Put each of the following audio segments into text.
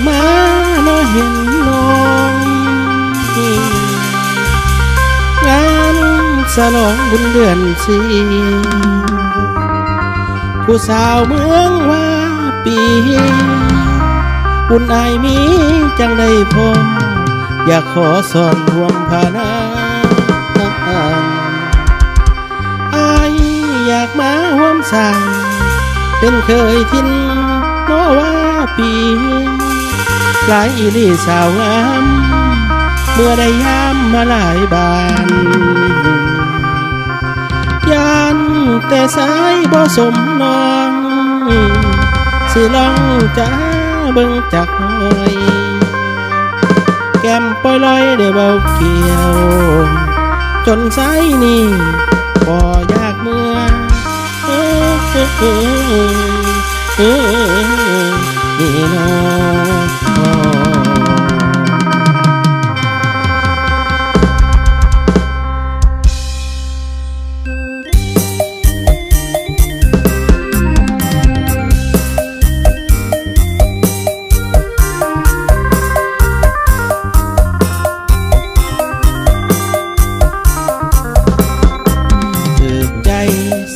มาเนาะเห็นน้องงานฉลองบุญเดือนสี่ผู้สาวเมืองว่าปีบุญอายมีจังได้พออยากขอสอนรวมพานาอายอยากมาร่วมสร้างเป็นเคยทินเพราะว่าปีหลายอีลี่สาวงามเมื่อได้ยามมาหลายบานยานแต่สายบ่สมน้องสิลองจ้าเบิ่งจักหน่อยแก้มปล่อยลอยได้เบาเกี่ยวจนสายนี้บ่อยากเมื่อนี่น้อง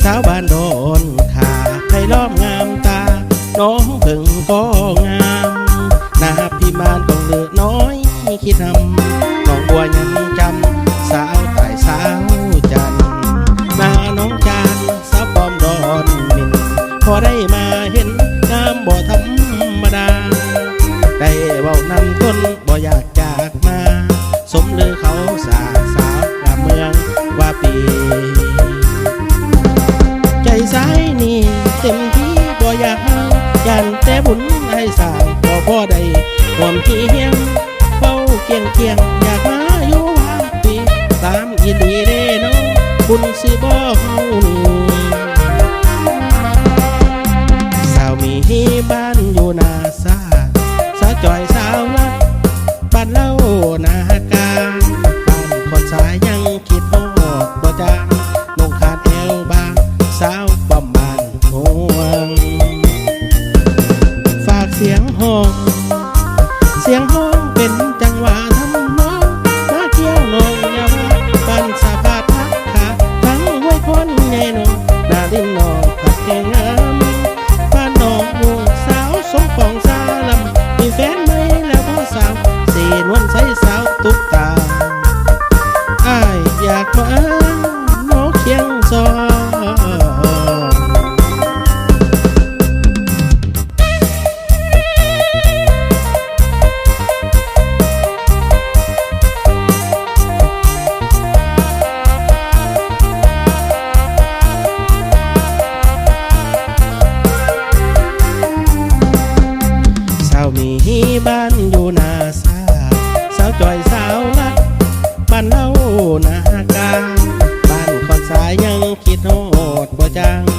สาวบ้านโดนขาใครล้อมงามตาน้องเพิ่งก็งามหน้าพี่มานต้องเลือน้อยคิดทำน้องบัวยังจำสาวตายสาวจันหน้าน้องจานสาวปอมดอนมินพอได้มาเห็นงามบ่ธรรมดาได้เว้านำต้นบ่อยากจากมาสมลือเขาสาวกาเมืองว่าปีใจสายนี่เต็มที่บ่อยากห่างยันแต่บุญให้สร้างบ่พอได้ความเพียงเฝ้าเกียงอยากมาอยู่วางปีตามยินดีเด้น้องบุญสิบ่เฮานี่สาวมีบ้านอยู่นาซาสาวจอยสาวรักบ้านเล่านาการบ้านคนสายยังคิดฮอดบ่จางลงขาดแอวบางสาวป้อมบ้านห่วงฝากเสียงห้องเป็นจังหวะทำน้องมาเที่ยวน้องยาวบ้านสะพานทักขาทั้งห้วยคนใหญ่น้องนาดินน้องผัดแห่งงามบ้านน้องมุ่งสาวสมปองสาลำมีแฟนไหมแล้วพ่อสาวสีนวลใสสาวตุ๊กตาอ้ายอยากมาน้องเคียงซอมีบ้านอยู่นาซาสาวจอยสาวรักบ้านเล่านาการบ้านคนสายยังคิดโหดบ่จาง